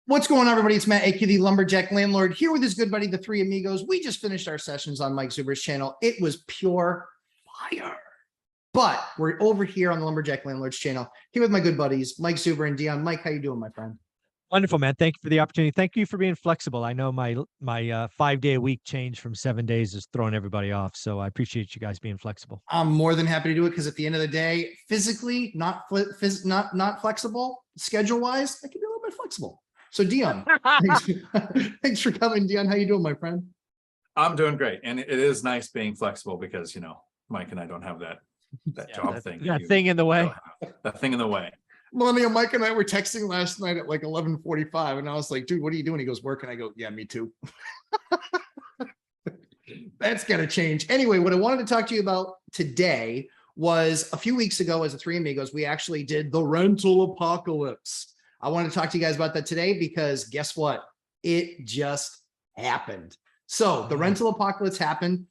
What's going on, everybody? It's Matt, aka the Lumberjack Landlord, here with his good buddy, the Three Amigos. We just finished our sessions on Mike Zuber's channel. It was pure fire. But we're over here on the Lumberjack Landlord's channel, here with my good buddies, Mike Zuber and Dion. Mike, how you doing, my friend? Wonderful, man. Thank you for the opportunity. Thank you for being flexible. I know my 5-day-a-week change from 7 days is throwing everybody off. So I appreciate you guys being flexible. I'm more than happy to do it because at the end of the day, physically not flexible, schedule-wise, I can be a little bit flexible. So Dion, thanks for coming. Dion, how you doing, my friend? I'm doing great. And it is nice being flexible because, Mike and I don't have that job thing. That thing in the way. That thing in the way. Millennial Mike and I were texting last night at like 11:45, and I was like, dude, what are you doing? He goes, working. I go, yeah, me too. That's got to change. Anyway, what I wanted to talk to you about today was a few weeks ago as a Three Amigos, we actually did the rental apocalypse. I want to talk to you guys about that today because guess what? It just happened. So the rental apocalypse happened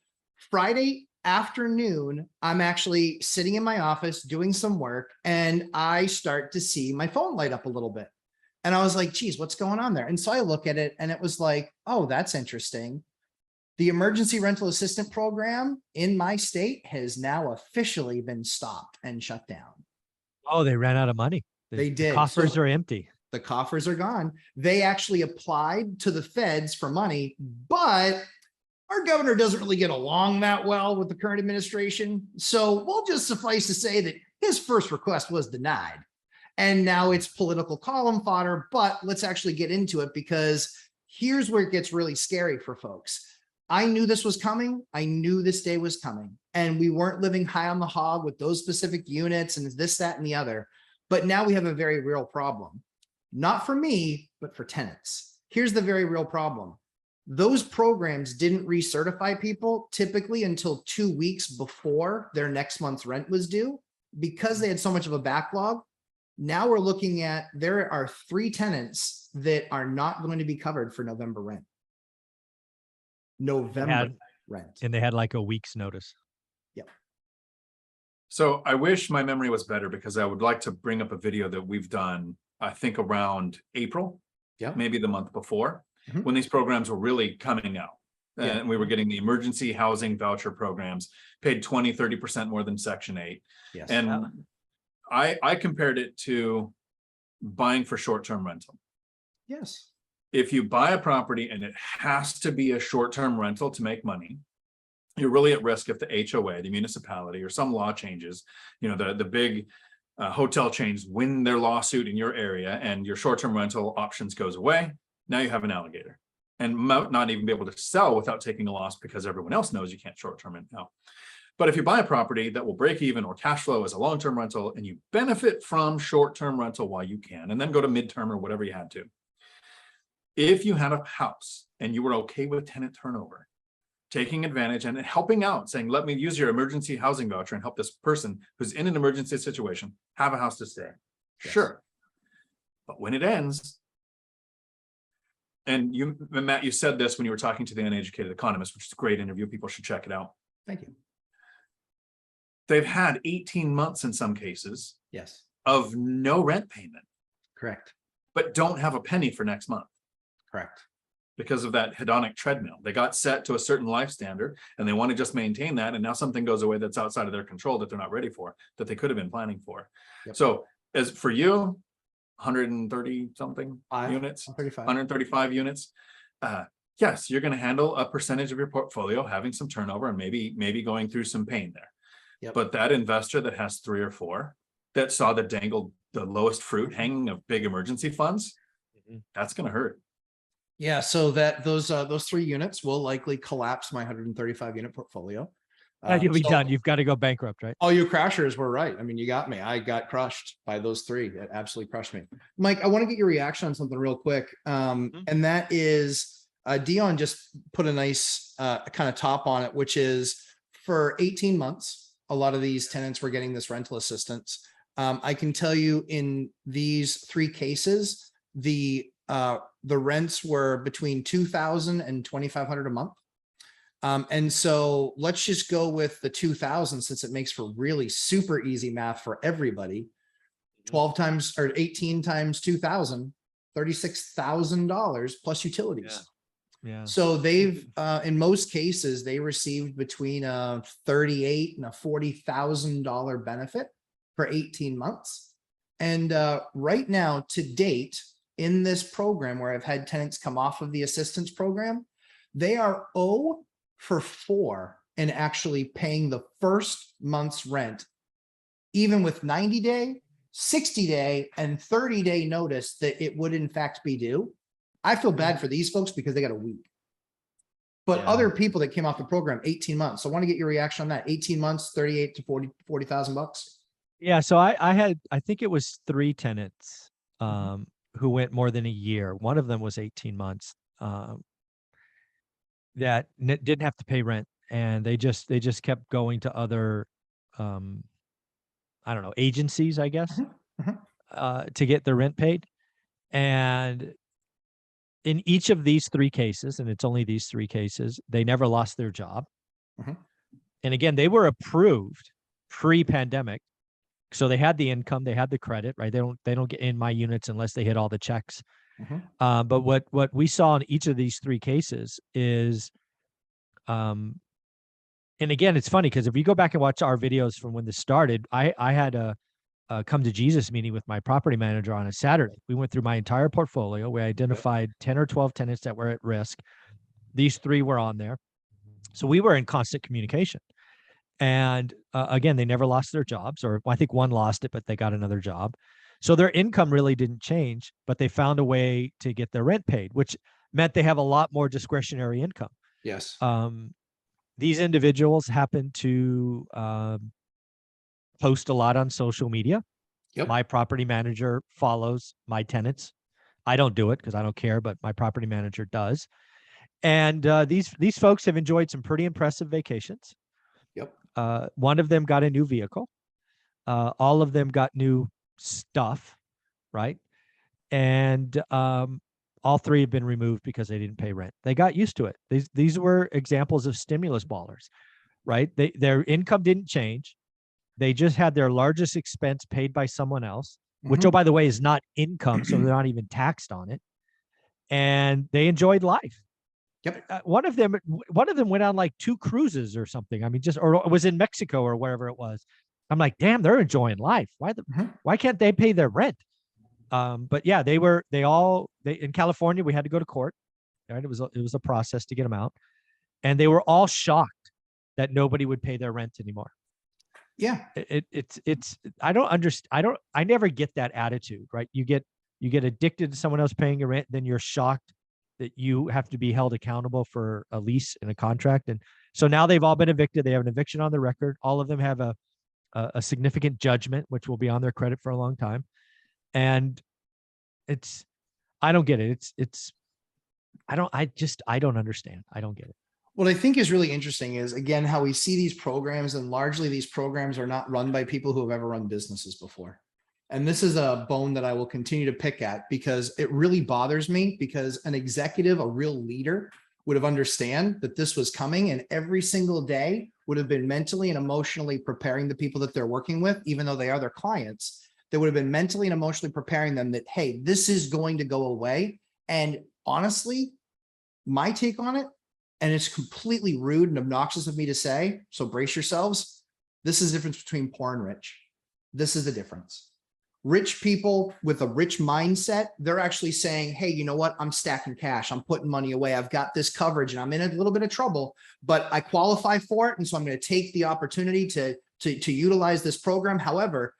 Friday afternoon. I'm actually sitting in my office doing some work and I start to see my phone light up a little bit. And I was like, geez, what's going on there? And so I look at it and it was like, oh, that's interesting. The emergency rental assistant program in my state has now officially been stopped and shut down. Oh, they ran out of money. They did. The coffers are empty. The coffers are gone. They actually applied to the feds for money, but our governor doesn't really get along that well with the current administration. So we'll just suffice to say that his first request was denied. And now it's political column fodder, but let's actually get into it because here's where it gets really scary for folks. I knew this was coming. I knew this day was coming, and we weren't living high on the hog with those specific units and this, that, and the other. But now we have a very real problem, not for me, but for tenants. Here's the very real problem. Those programs didn't recertify people typically until 2 weeks before their next month's rent was due because they had so much of a backlog. Now we're looking at, there are 3 tenants that are not going to be covered for November rent. Rent. And they had like a week's notice. Yep. So I wish my memory was better because I would like to bring up a video that we've done, I think around April, maybe the month before, when these programs were really coming out. And we were getting the emergency housing voucher programs, paid 20, 30% more than Section 8. Yes. And I compared it to buying for short-term rental. Yes. If you buy a property and it has to be a short-term rental to make money, you're really at risk if the HOA, the municipality, or some law changes, the big hotel chains win their lawsuit in your area and your short-term rental options goes away. Now you have an alligator and might not even be able to sell without taking a loss because everyone else knows you can't short-term rent now. But if you buy a property that will break even or cash flow as a long-term rental and you benefit from short-term rental while you can, and then go to midterm or whatever you had to. If you had a house and you were okay with tenant turnover, taking advantage and helping out, saying, let me use your emergency housing voucher and help this person who's in an emergency situation have a house to stay. Yes. Sure. But when it ends, and Matt, you said this when you were talking to the Uneducated Economist, which is a great interview. People should check it out. Thank you. They've had 18 months in some cases of no rent payment. Correct. But don't have a penny for next month. Correct. Because of that hedonic treadmill. They got set to a certain life standard and they want to just maintain that. And now something goes away that's outside of their control that they're not ready for, that they could have been planning for. Yep. So as for you, 130 something units, 135 units. Yes, you're going to handle a percentage of your portfolio having some turnover and maybe going through some pain there. Yep. But that investor that has 3 or 4 that saw the lowest fruit hanging of big emergency funds, that's going to hurt. Yeah, so those 3 units will likely collapse my 135 unit portfolio. You'll be done. You've got to go bankrupt, right? All you crashers were right. I mean, you got me. I got crushed by those 3. It absolutely crushed me. Mike, I want to get your reaction on something real quick. And that is Dion just put a nice kind of top on it, which is for 18 months, a lot of these tenants were getting this rental assistance. I can tell you in these 3 cases, the rents were between $2,000 and $2,500 a month. And so let's just go with the 2,000 since it makes for really super easy math for everybody. 12 times or 18 times 2,000 $36,000 plus utilities. Yeah. So they've, in most cases, they received between a $38,000 and a $40,000 benefit for 18 months. And right now, to date, in this program where I've had tenants come off of the assistance program, they are 0 for 4 in actually paying the first month's rent, even with 90-day, 60-day, and 30-day notice that it would in fact be due. I feel bad for these folks because they got a week. But Yeah. other people that came off the program, 18 months. So I want to get your reaction on that. 18 months, 38 to 40,000 bucks. Yeah. So I think it was 3 tenants Mm-hmm. who went more than a year. One of them was 18 months that didn't have to pay rent, and they just kept going to other I don't know, agencies, I guess, to get their rent paid. And in each of these 3 cases, and it's only these 3 cases, they never lost their job. Mhm. And again, they were approved pre-pandemic. So they had the income, they had the credit, right? They don't get in my units unless they hit all the checks. But what we saw in each of these 3 cases is, and again, it's funny because if you go back and watch our videos from when this started, I had a come to Jesus meeting with my property manager on a Saturday. We went through my entire portfolio. We identified 10 or 12 tenants that were at risk. These 3 were on there. So we were in constant communication. And again, they never lost their jobs, or I think one lost it, but they got another job. So their income really didn't change, but they found a way to get their rent paid, which meant they have a lot more discretionary income. Yes. These individuals happen to post a lot on social media. Yep. My property manager follows my tenants. I don't do it because I don't care, but my property manager does. And these folks have enjoyed some pretty impressive vacations. Yep. One of them got a new vehicle. All of them got new stuff, right? And all 3 have been removed because they didn't pay rent. They got used to it. These were examples of stimulus ballers, right? Their income didn't change. They just had their largest expense paid by someone else, which, oh, by the way, is not income, so they're not even taxed on it. And they enjoyed life. Yep. One of them went on like 2 cruises or something. I mean, or was in Mexico or wherever it was. I'm like, damn, they're enjoying life. Why can't they pay their rent? But yeah, they in California, we had to go to court. Right? It was a process to get them out. And they were all shocked that nobody would pay their rent anymore. Yeah. I never get that attitude, right? You get addicted to someone else paying your rent, then you're shocked that you have to be held accountable for a lease and a contract. And so now they've all been evicted. They have an eviction on the record. All of them have a significant judgment, which will be on their credit for a long time. And I don't get it. I don't understand. I don't get it. What I think is really interesting is, again, how we see these programs, and largely these programs are not run by people who have ever run businesses before. And this is a bone that I will continue to pick at, because it really bothers me, because an executive, a real leader, would have understand that this was coming, and every single day would have been mentally and emotionally preparing the people that they're working with, even though they are their clients. They would have been mentally and emotionally preparing them that, hey, this is going to go away. And honestly, my take on it, and it's completely rude and obnoxious of me to say, so brace yourselves, this is the difference between poor and rich. This is the difference. Rich people with a rich mindset, they're actually saying, hey, you know what? I'm stacking cash. I'm putting money away. I've got this coverage and I'm in a little bit of trouble, but I qualify for it. And so I'm going to take the opportunity to utilize this program. However,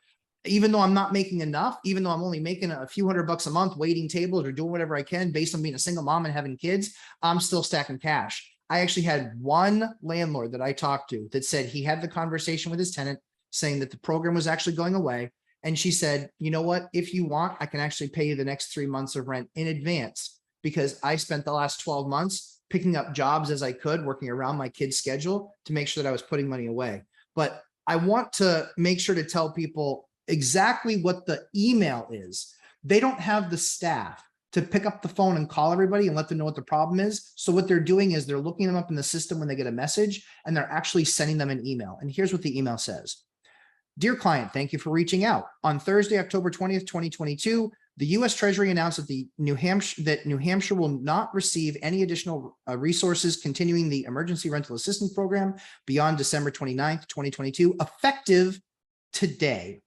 even though I'm not making enough, even though I'm only making a few $100 a month, waiting tables or doing whatever I can based on being a single mom and having kids, I'm still stacking cash. I actually had one landlord that I talked to that said he had the conversation with his tenant saying that the program was actually going away. And she said, you know what, if you want, I can actually pay you the next 3 months of rent in advance, because I spent the last 12 months picking up jobs as I could, working around my kid's schedule to make sure that I was putting money away. But I want to make sure to tell people exactly what the email is. They don't have the staff to pick up the phone and call everybody and let them know what the problem is. So what they're doing is they're looking them up in the system when they get a message, and they're actually sending them an email. And here's what the email says. Dear client, thank you for reaching out. On Thursday, October 20th, 2022, The U.S. Treasury announced that New Hampshire will not receive any additional resources continuing the emergency rental assistance program beyond December 29th, 2022, effective today,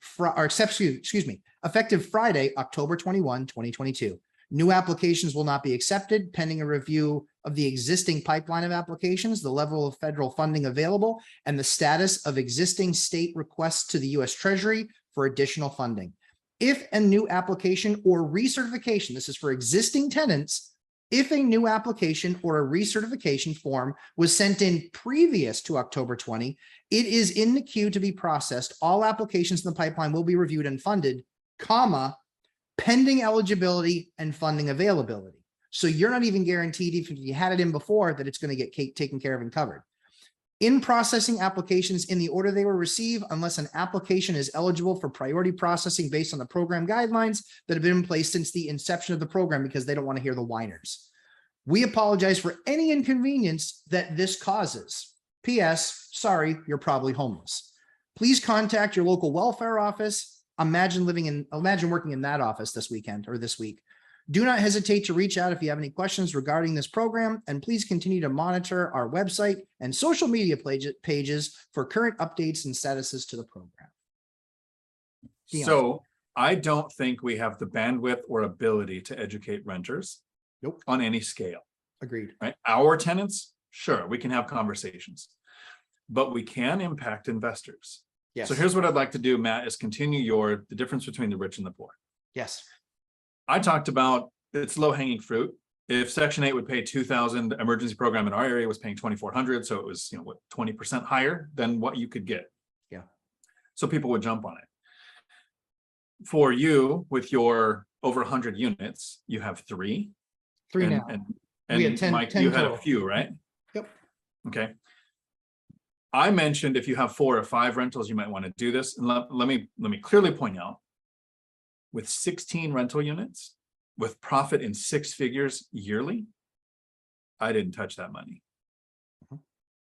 effective Friday, October 21, 2022. New applications will not be accepted pending a review of the existing pipeline of applications, the level of federal funding available, and the status of existing state requests to the U.S. Treasury for additional funding. If a new application or recertification, this is for existing tenants, if a new application or a recertification form was sent in previous to October 20, it is in the queue to be processed. All applications in the pipeline will be reviewed and funded, pending eligibility and funding availability. So you're not even guaranteed if you had it in before that it's going to get taken care of and covered. In processing applications in the order they were received, unless an application is eligible for priority processing based on the program guidelines that have been in place since the inception of the program, because they don't want to hear the whiners. We apologize for any inconvenience that this causes. P.S. Sorry, you're probably homeless. Please contact your local welfare office. Imagine working in that office this weekend or this week. Do not hesitate to reach out if you have any questions regarding this program, and please continue to monitor our website and social media pages for current updates and statuses to the program. Dion. So I don't think we have the bandwidth or ability to educate renters on any scale. Agreed. Right? Our tenants, sure, we can have conversations, but we can impact investors. Yes. So here's what I'd like to do, Matt, is continue the difference between the rich and the poor. Yes. I talked about it's low hanging fruit. If Section 8 would pay 2,000, emergency program in our area was paying 2,400. So it was, 20% higher than what you could get. Yeah. So people would jump on it. For you, with your over 100 units, you have three. Now. And we had 10, Mike, 10 you had total. a few, right? Yep. Okay. I mentioned if you have 4 or 5 rentals, you might want to do this. And let me clearly point out, with 16 rental units, with profit in 6 figures yearly, I didn't touch that money.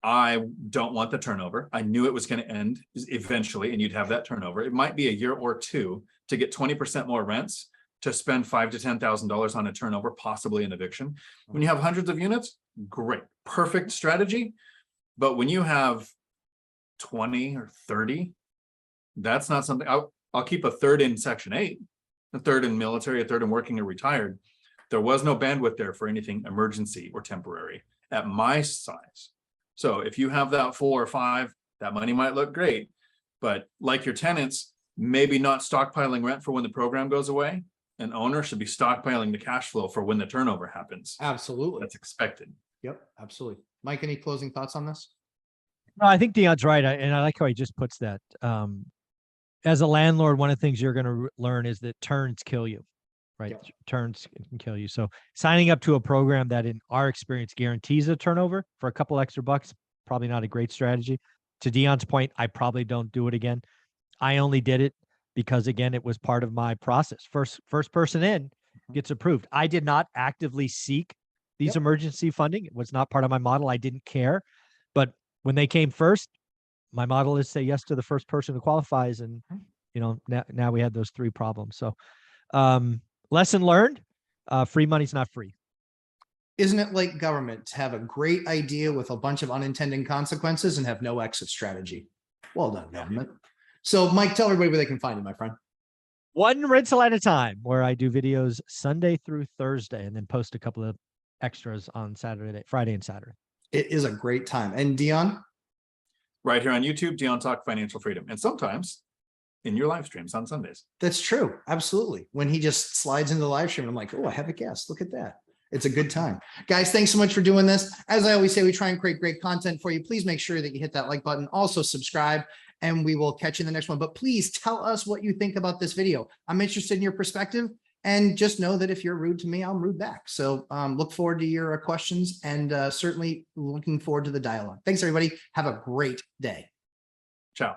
I don't want the turnover. I knew it was going to end eventually, and you'd have that turnover. It might be a year or two to get 20% more rents, to spend $5,000 to $10,000 on a turnover, possibly an eviction. When you have hundreds of units, great, perfect strategy. But when you have 20 or 30, that's not something. I'll keep a third in Section 8, a third in military, a third in working or retired. There was no bandwidth there for anything emergency or temporary at my size. So if you have that 4 or 5, that money might look great, but like your tenants, maybe not stockpiling rent for when the program goes away. An owner should be stockpiling the cash flow for when the turnover happens. Absolutely. That's expected. Yep, absolutely. Mike, any closing thoughts on this? No, I think Dion's right. And I like how he just puts that. As a landlord, one of the things you're going to learn is that turns kill you, right? Yep. Turns can kill you. So signing up to a program that in our experience guarantees a turnover for a couple extra bucks, probably not a great strategy. To Dion's point, I probably don't do it again. I only did it because, again, it was part of my process. First person in gets approved. I did not actively seek these emergency funding. It was not part of my model. I didn't care. But when they came first, my model is say yes to the first person who qualifies. And, now we had those 3 problems. So lesson learned, free money's not free. Isn't it like government to have a great idea with a bunch of unintended consequences and have no exit strategy? Well done, government. So Mike, tell everybody where they can find you, my friend. One rental at a time, where I do videos Sunday through Thursday and then post a couple of extras on Friday and Saturday. It is a great time. And Dion? Right here on YouTube, Dion Talk Financial Freedom. And sometimes in your live streams on Sundays. That's true. Absolutely. When he just slides into the live stream, I'm like, oh, I have a guest. Look at that. It's a good time. Guys, thanks so much for doing this. As I always say, we try and create great content for you. Please make sure that you hit that like button. Also subscribe, and we will catch you in the next one. But please tell us what you think about this video. I'm interested in your perspective, and just know that if you're rude to me, I'm rude back. So look forward to your questions, and certainly looking forward to the dialogue. Thanks, everybody. Have a great day. Ciao.